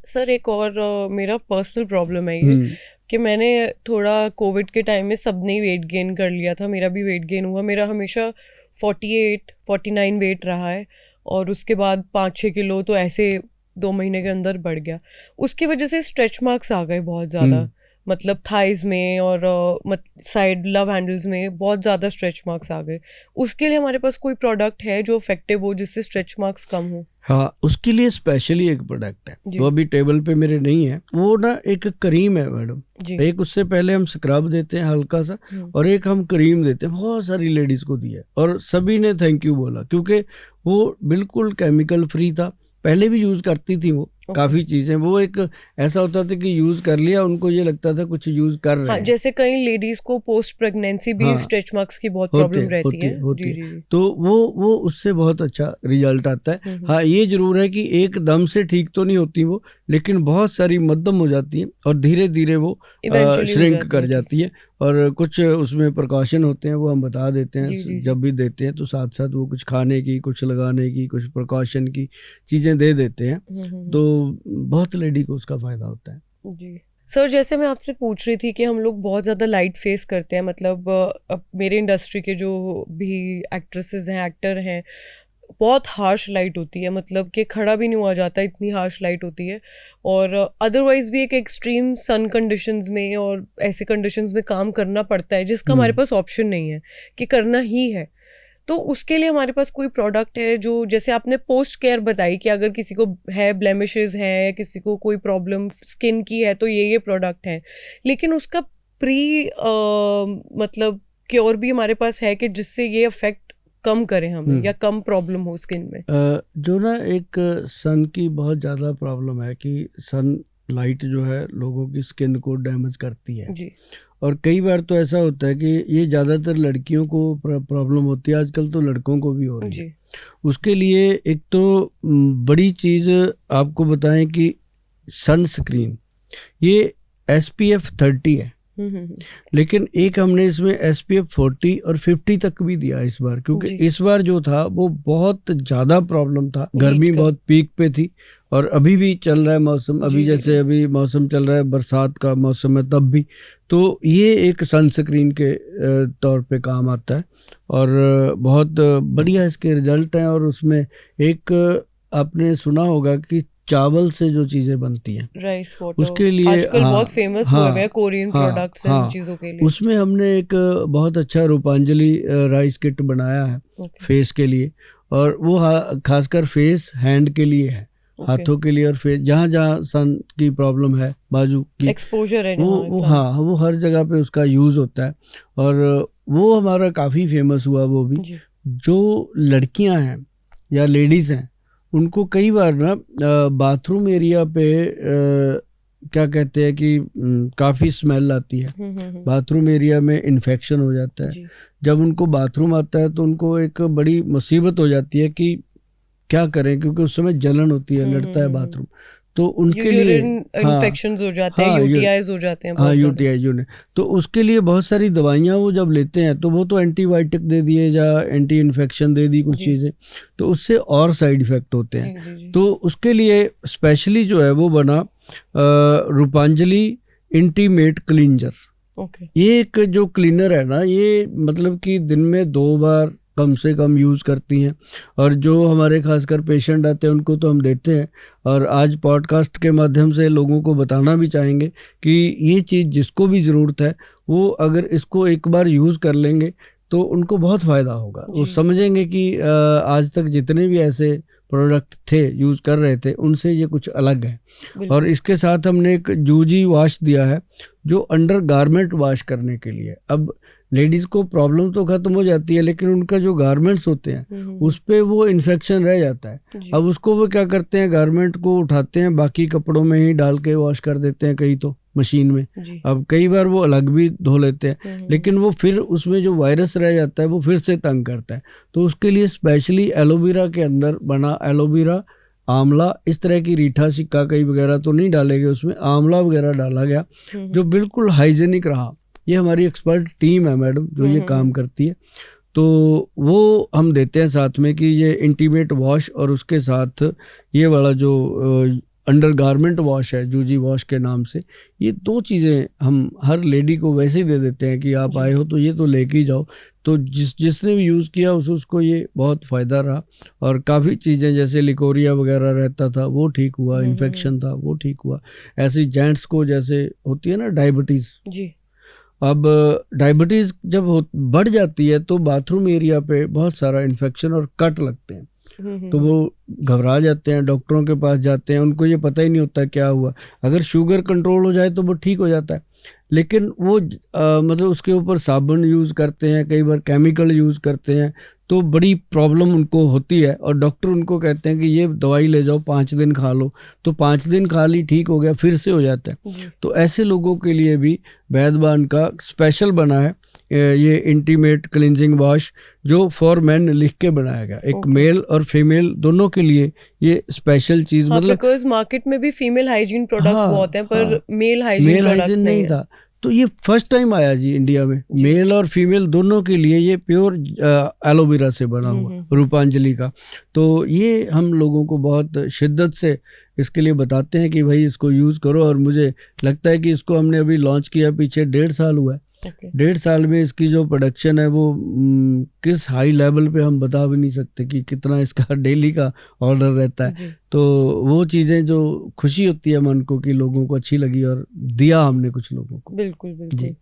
Sir एक और मेरा पर्सनल प्रॉब्लम है ये कि मैंने थोड़ा कोविड के टाइम में सबने वेट गेन कर लिया था, मेरा भी वेट गेन हुआ। मेरा हमेशा 48-49 वेट रहा है और उसके बाद 5-6 किलो तो ऐसे 2 महीने के अंदर बढ़ गया। उसकी वजह से स्ट्रेच मार्क्स आ गए बहुत ज़्यादा, मतलब थाइज में और साइड लव हैंडल्स में बहुत ज़्यादा स्ट्रेच मार्क्स आ गए। उसके लिए हमारे पास कोई प्रोडक्ट है जो इफेक्टिव हो जिससे स्ट्रेच मार्क्स कम हो? हाँ, उसके लिए स्पेशली एक प्रोडक्ट है, वो अभी टेबल पे मेरे नहीं है। वो ना एक क्रीम है मैडम, एक उससे पहले हम स्क्रब देते हैं हल्का सा और एक हम क्रीम देते हैं। बहुत सारी लेडीज को दिया और सभी ने थैंक यू बोला, क्योंकि वो बिल्कुल केमिकल फ्री था। पहले भी यूज करती थी वो काफी चीजें। वो एक ऐसा होता था कि यूज कर लिया, उनको ये लगता था कुछ यूज कर रहे हैं। जैसे कई लेडीज को पोस्ट प्रेगनेंसी भी स्ट्रेच मार्क्स की बहुत प्रॉब्लम रहती है। जी। तो वो उससे बहुत अच्छा रिजल्ट आता है। हाँ, ये जरूर है कि एकदम से ठीक तो नहीं होती वो, लेकिन बहुत सारी मध्यम हो जाती है और धीरे धीरे वो श्रिंक कर जाती है। और कुछ उसमें प्रिकॉशन होते हैं, वो हम बता देते हैं जब भी देते हैं, तो साथ साथ वो कुछ खाने की, कुछ लगाने की, कुछ प्रिकॉशन की चीजें दे देते हैं। तो बहुत लेडी को उसका फायदा होता है। जी सर, जैसे मैं आपसे पूछ रही थी कि हम लोग बहुत ज़्यादा लाइट फेस करते हैं, मतलब अब मेरे इंडस्ट्री के जो भी एक्ट्रेसेस हैं, एक्टर हैं, बहुत हार्श लाइट होती है, मतलब कि खड़ा भी नहीं हुआ जाता, इतनी हार्श लाइट होती है। और अदरवाइज भी एक एक्सट्रीम सन कंडीशंस में और ऐसे कंडीशंस में काम करना पड़ता है जिसका हमारे पास ऑप्शन नहीं है कि करना ही है। तो उसके लिए हमारे पास कोई प्रोडक्ट है जो, जैसे आपने पोस्ट केयर बताई कि अगर किसी को है ब्लेमिशेस है, किसी को कोई प्रॉब्लम स्किन की है तो ये प्रोडक्ट है, लेकिन उसका प्री मतलब क्योर भी हमारे पास है कि जिससे ये अफेक्ट कम करें हमें या कम प्रॉब्लम हो स्किन में? जो ना एक सन की बहुत ज़्यादा प्रॉब्लम है कि सन लाइट जो है लोगों की स्किन को डैमेज करती है जी। और कई बार तो ऐसा होता है कि ये ज़्यादातर लड़कियों को प्रॉब्लम होती है, आजकल तो लड़कों को भी हो रही है। उसके लिए एक तो बड़ी चीज़ आपको बताएं कि सनस्क्रीन, ये SPF 30 है, लेकिन एक हमने इसमें SPF 40 और 50 तक भी दिया इस बार, क्योंकि इस बार जो था वो बहुत ज़्यादा प्रॉब्लम था। गर्मी बहुत पीक पे थी और अभी भी चल रहा है मौसम, अभी जैसे अभी मौसम चल रहा है, बरसात का मौसम है तब भी। तो ये एक सनस्क्रीन के तौर पे काम आता है और बहुत बढ़िया इसके रिजल्ट हैं। और उसमें एक आपने सुना होगा कि चावल से जो चीजें बनती हैं, राइस वाटर, उसके लिए आजकल बहुत फेमस हुए हैं कोरियन प्रोडक्ट्स इन चीजों के लिए। उसमें हमने एक बहुत अच्छा रूपांजलि राइस किट बनाया है फेस के लिए, और वो खासकर फेस हैंड के लिए है, हाथों के लिए। और फेस जहाँ जहाँ सन की प्रॉब्लम है, बाजू की एक्सपोजर है, वो हर जगह पे उसका यूज होता है और वो हमारा काफी फेमस हुआ। वो भी जो लड़कियां हैं या लेडीज हैं, उनको कई बार ना बाथरूम एरिया पे क्या कहते हैं कि काफ़ी स्मेल आती है, बाथरूम एरिया में इन्फेक्शन हो जाता है। जब उनको बाथरूम आता है तो उनको एक बड़ी मुसीबत हो जाती है कि क्या करें, क्योंकि उस समय जलन होती है, लड़ता है बाथरूम। तो उनके लिए इन्फेक्शंस हो जाते हैं, यूटीआईज हो जाते हैं, यूटीआई तो उसके लिए बहुत सारी दवाइयाँ वो जब लेते हैं तो वो तो एंटीबायोटिक दे दिए या एंटी इन्फेक्शन दे दी कुछ चीज़ें, तो उससे और साइड इफेक्ट होते हैं। तो उसके लिए स्पेशली जो है वो बना रूपांजलि इंटीमेट क्लींजर। ये एक जो क्लीनर है ना, ये मतलब कि दिन में 2 बार कम से कम यूज़ करती हैं। और जो हमारे खासकर पेशेंट आते हैं उनको तो हम देते हैं, और आज पॉडकास्ट के माध्यम से लोगों को बताना भी चाहेंगे कि ये चीज़ जिसको भी ज़रूरत है वो अगर इसको एक बार यूज़ कर लेंगे तो उनको बहुत फ़ायदा होगा। वो समझेंगे कि आज तक जितने भी ऐसे प्रोडक्ट थे यूज़ कर रहे थे उनसे ये कुछ अलग है। और इसके साथ हमने एक जूजी वॉश दिया है जो अंडर गारमेंट वॉश करने के लिए। अब लेडीज़ को प्रॉब्लम तो ख़त्म हो जाती है, लेकिन उनका जो गारमेंट्स होते हैं उस पर वो इन्फेक्शन रह जाता है। अब उसको वो क्या करते हैं, गारमेंट को उठाते हैं, बाकी कपड़ों में ही डाल के वॉश कर देते हैं, कई तो मशीन में। अब कई बार वो अलग भी धो लेते हैं, लेकिन वो फिर उसमें जो वायरस रह जाता है वो फिर से तंग करता है। तो उसके लिए स्पेशली एलोवेरा के अंदर बना, एलोवेरा, आंवला, इस तरह की रीठा सिक्का कई वगैरह तो नहीं डाले गए, उसमें आंवला वगैरह डाला गया जो बिल्कुल हाइजेनिक रहा। ये हमारी एक्सपर्ट टीम है मैडम जो ये काम करती है, तो वो हम देते हैं साथ में कि ये इंटीमेट वॉश और उसके साथ ये वाला जो अंडरगारमेंट वॉश है जूजी वॉश के नाम से, ये 2 चीज़ें हम हर लेडी को वैसे ही दे देते हैं कि आप आए हो तो ये तो लेके ही जाओ। तो जिसने भी यूज़ किया उसको ये बहुत फ़ायदा रहा, और काफ़ी चीज़ें जैसे लिकोरिया वगैरह रहता था वो ठीक हुआ, इन्फेक्शन था वो ठीक हुआ। ऐसे जेंट्स को जैसे होती है ना डायबिटीज़ जी, अब डायबिटीज़ जब बढ़ जाती है तो बाथरूम एरिया पे बहुत सारा इन्फेक्शन और कट लगते हैं, तो वो घबरा जाते हैं, डॉक्टरों के पास जाते हैं, उनको ये पता ही नहीं होता क्या हुआ। अगर शुगर कंट्रोल हो जाए तो वो ठीक हो जाता है, लेकिन वो मतलब उसके ऊपर साबुन यूज़ करते हैं, कई बार केमिकल यूज़ करते हैं, तो बड़ी प्रॉब्लम उनको होती है, और डॉक्टर उनको कहते हैं कि ये दवाई ले जाओ 5 दिन खा लो, तो 5 दिन खा ली ठीक हो गया, फिर से हो जाता है। तो ऐसे लोगों के लिए भी वैद्यवान का स्पेशल बना है ये इंटीमेट क्लिनजिंग वॉश, जो फॉर मेन लिख के बनाया गया, एक मेल और फीमेल दोनों के लिए ये स्पेशल चीज। हाँ, मतलब बिकॉज मार्केट में भी फीमेल हाइजीन प्रोडक्ट्स बहुत हैं, पर मेल हाइजीन प्रोडक्ट्स नहीं था, तो ये फर्स्ट टाइम आया जी इंडिया में, मेल और फीमेल दोनों के लिए ये प्योर एलोवेरा से बना हुआ रूपांजलि का। तो ये हम लोगों को बहुत शिद्दत से इसके लिए बताते हैं कि भाई इसको यूज़ करो, और मुझे लगता है कि इसको हमने अभी लॉन्च किया पीछे 1.5 साल हुआ है। 1.5 साल में इसकी जो प्रोडक्शन है वो किस हाई लेवल पे हम बता भी नहीं सकते कि कितना इसका डेली का ऑर्डर रहता है। तो वो चीज़ें जो खुशी होती है मन को कि लोगों को अच्छी लगी और दिया हमने कुछ लोगों को। बिल्कुल बिल्कुल।